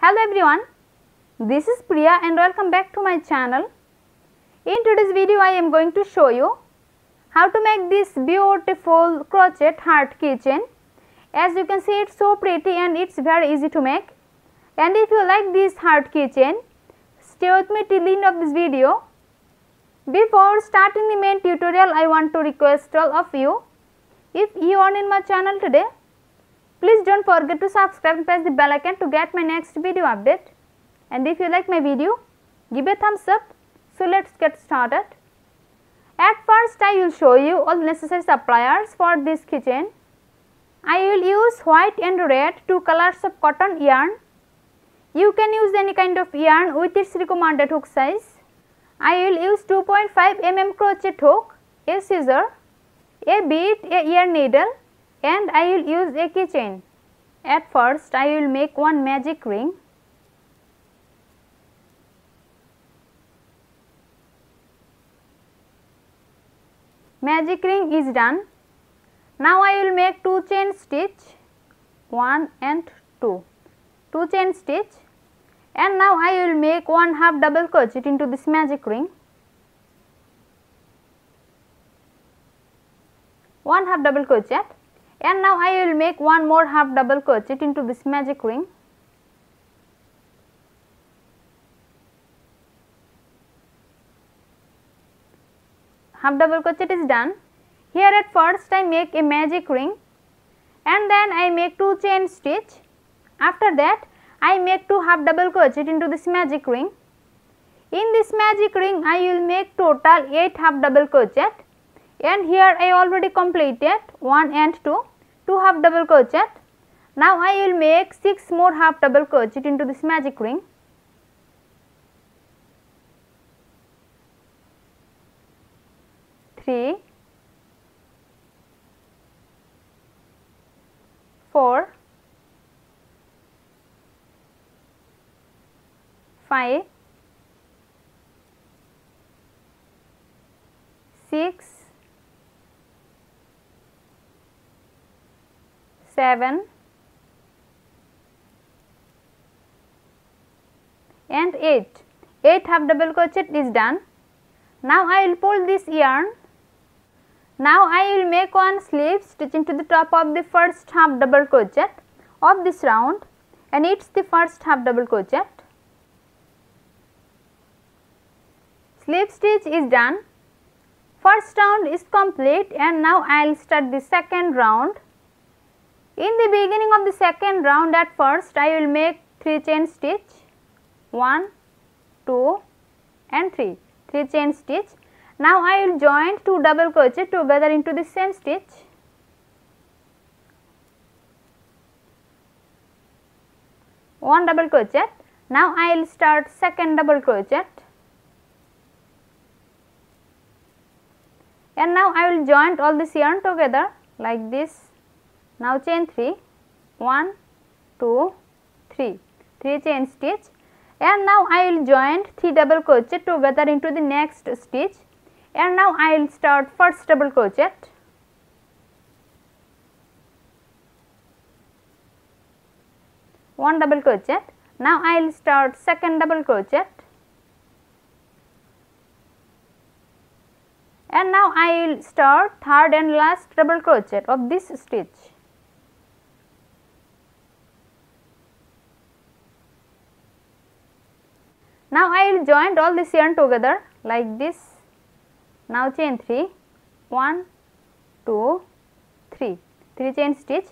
Hello everyone, this is Priya and welcome back to my channel. In today's video I am going to show you how to make this beautiful crochet heart keychain. As you can see, it's so pretty and it's very easy to make. And if you like this heart keychain, stay with me till the end of this video. Before starting the main tutorial, I want to request all of you, if you are in my channel today, please don't forget to subscribe and press the bell icon to get my next video update. And if you like my video, give a thumbs up. So let's get started. At first I will show you all necessary supplies for this keychain. I will use white and red, two colors of cotton yarn. You can use any kind of yarn with its recommended hook size. I will use 2.5 mm crochet hook, a scissor, a bead, a yarn needle, and I will use a keychain. At first I will make one magic ring. Magic ring is done. Now I will make 2 chain stitch, 1 and 2 chain stitch, and now I will make 1 half double crochet into this magic ring. 1 half double crochet, and now I will make 1 more half double crochet into this magic ring. Half double crochet is done. Here at first I make a magic ring and then I make 2 chain stitch. After that I make 2 half double crochet into this magic ring. In this magic ring I will make total 8 half double crochet, and here I already completed 1 and 2 half double crochet. Now I will make 6 more half double crochet into this magic ring. Three, 4, 5, 6, 7 and 8. 8 half double crochet is done. Now I will pull this yarn. Now I will make one slip stitch into the top of the first half double crochet of this round, and it's the first half double crochet. Slip stitch is done. First round is complete, and now I will start the second round. In the beginning of the second round, at first I will make 3 chain stitch, 1, 2 and 3 chain stitch. Now I will join 2 double crochet together into the same stitch. One double crochet. Now I will start second double crochet, and now I will join all this yarn together like this. Now chain 3, 1, 2, 3 chain stitch, and now I will join 3 double crochet together into the next stitch, and now I will start first double crochet. One double crochet. Now I will start second double crochet, and now I will start third and last double crochet of this stitch. Now I will join all this yarn together like this. Now chain 3, 1, 2, 3 chain stitch,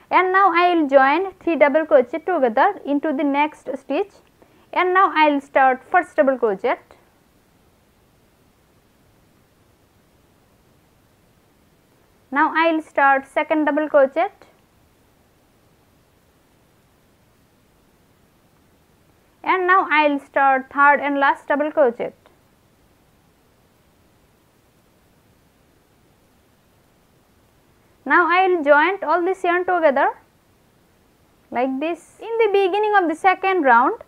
and now I will join 3 double crochet together into the next stitch, and now I will start first double crochet. Now I will start second double crochet, and now I will start third and last double crochet. Now I will join all this yarn together like this. In the beginning of the second round,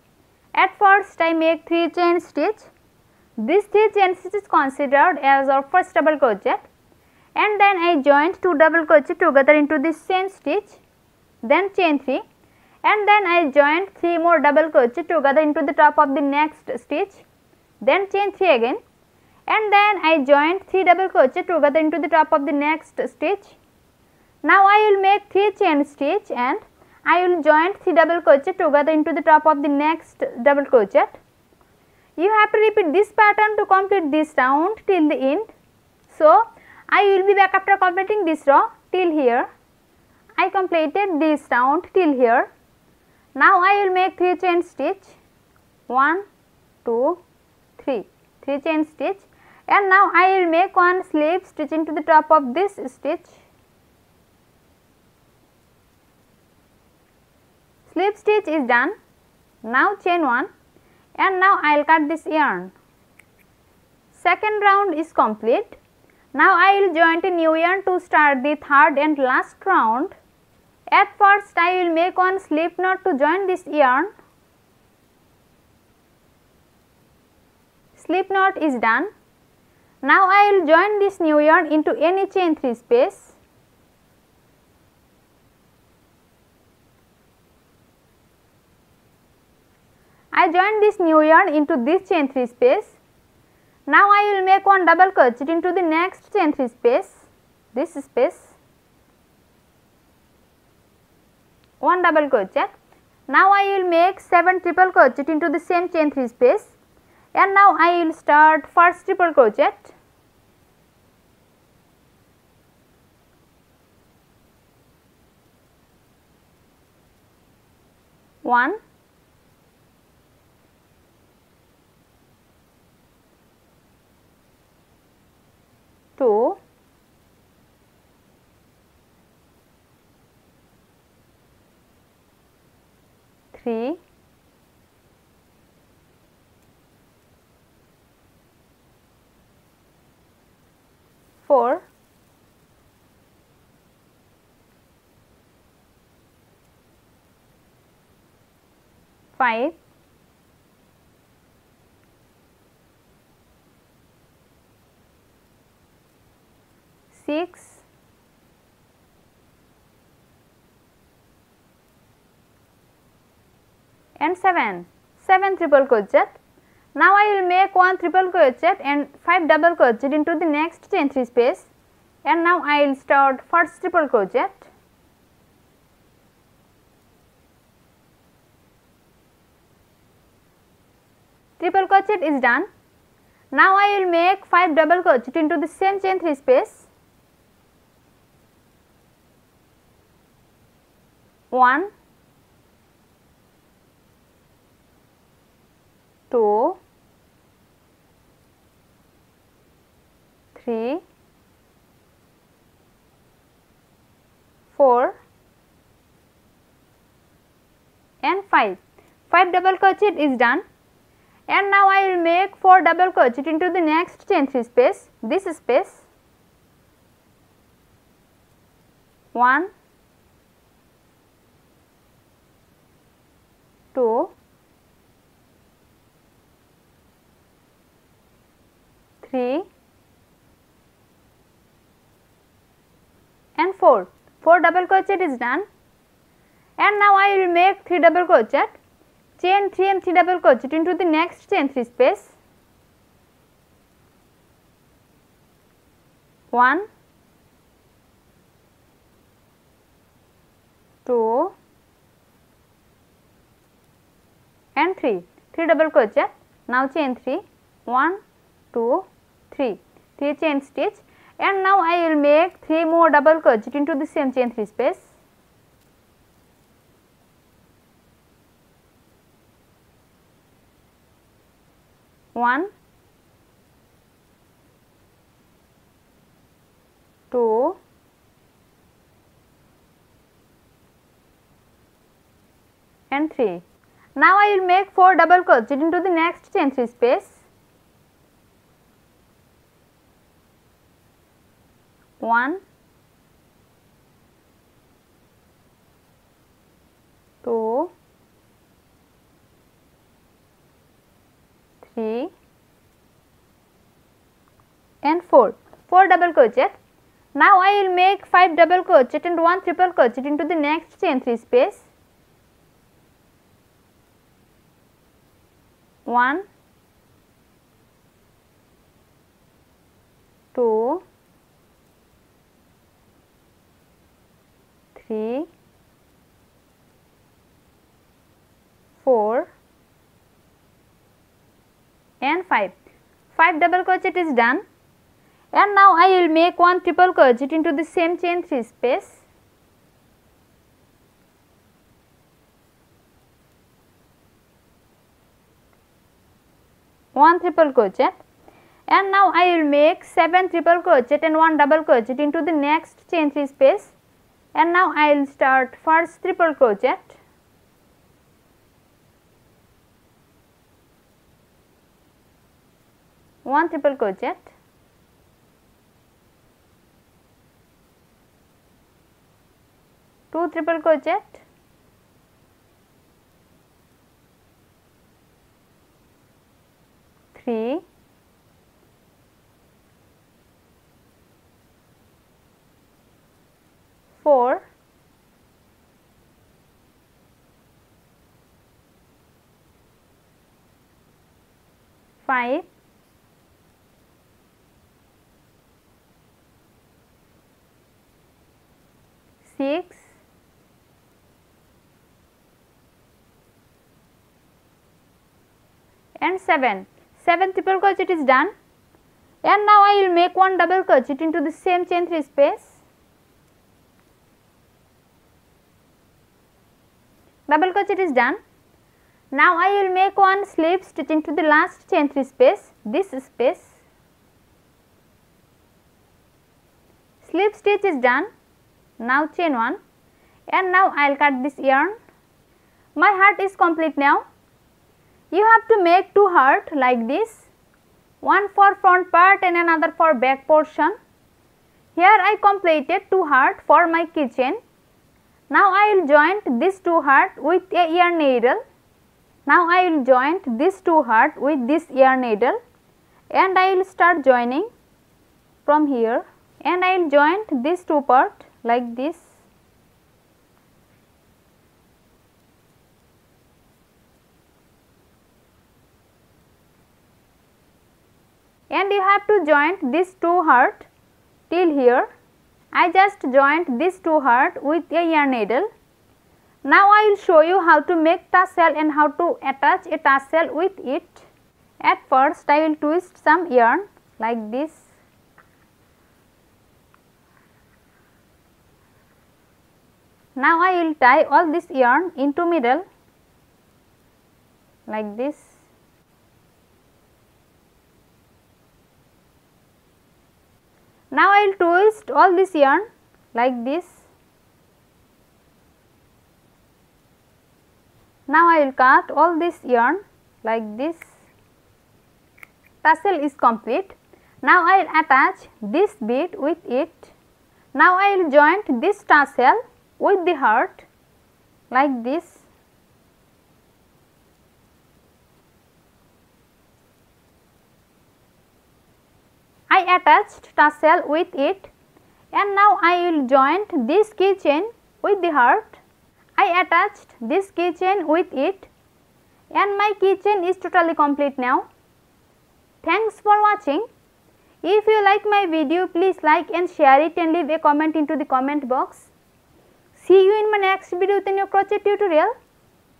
at first I make 3 chain stitch. This 3 chain stitch is considered as our first double crochet, and then I joined 2 double crochet together into this same stitch, then chain 3, and then I joined 3 more double crochet together into the top of the next stitch, then chain 3 again, and then I joined 3 double crochet together into the top of the next stitch. Now I will make 3 chain stitch and I will join 3 double crochet together into the top of the next double crochet. You have to repeat this pattern to complete this round till the end. So, I will be back after completing this row till here. I completed this round till here. Now I will make 3 chain stitch, 1, 2, 3, 3 chain stitch, and now I will make 1 slip stitch into the top of this stitch. Slip stitch is done. Now chain 1 and now I will cut this yarn. Second round is complete. Now I will join a new yarn to start the third and last round. At first I will make 1 slip knot to join this yarn. Slip knot is done. Now I will join this new yarn into any chain 3 space. I join this new yarn into this chain 3 space. Now I will make 1 double crochet into the next chain 3 space, this space, 1 double crochet. Now I will make 7 triple crochet into the same chain 3 space, and now I will start first triple crochet. One, 2, 3, 4, 5, 6, 7 triple crochet. Now I will make 1 triple crochet and 5 double crochet into the next chain 3 space, and now I will start first triple crochet. Triple crochet is done. Now I will make 5 double crochet into the same chain 3 space. 1, 2, 3, 4 and 5. 5 double crochet is done, and now I will make 4 double crochet into the next chain 3 space, this space, 1, 2, 3 and 4. 4 double crochet is done, and now I will make 3 double crochet, chain 3 and 3 double crochet into the next chain 3 space, 1, 2 and 3 double crochet. Now chain 3, 1, 2, 3 chain stitch, and now I will make 3 more double crochet into the same chain 3 space. One, 2, and 3. Now I will make 4 double crochet into the next chain 3 space. 1, 2, 3 and 4 double crochet. Now I will make 5 double crochet and 1 triple crochet into the next chain 3 space. 1, 2, 3, 4 and 5. 5 double crochet is done, and now I will make 1 triple crochet into the same chain 3 space. One triple crochet, and now I will make 7 triple crochet and 1 double crochet into the next chain 3 space, and now I will start first triple crochet. One triple crochet, two triple crochet, three, four, five, 6, 7. 7 triple crochet is done, and now I will make 1 double crochet into the same chain 3 space. Double crochet is done. Now I will make 1 slip stitch into the last chain 3 space, this space. Slip stitch is done. Now chain 1, and now I will cut this yarn. My heart is complete now. You have to make 2 hearts like this, one for front part and another for back portion. Here I completed 2 hearts for my keychain. Now I will join this 2 hearts with a yarn needle. Now I will join this 2 hearts with this yarn needle, and I will start joining from here, and I will join this 2 parts like this. And you have to join this 2 hearts till here. I just joined this 2 hearts with a yarn needle. Now I will show you how to make tassel and how to attach a tassel with it. At first I will twist some yarn like this. Now I will tie all this yarn into middle like this. Now I will twist all this yarn like this. Now I will cut all this yarn like this. Tassel is complete. Now I will attach this bead with it. Now I will join this tassel with the heart like this. I attached tassel with it, and now I will join this keychain with the heart. I attached this keychain with it, and my keychain is totally complete now. Thanks for watching. If you like my video, please like and share it and leave a comment into the comment box. See you in my next video with a new crochet tutorial.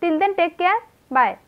Till then, take care. Bye.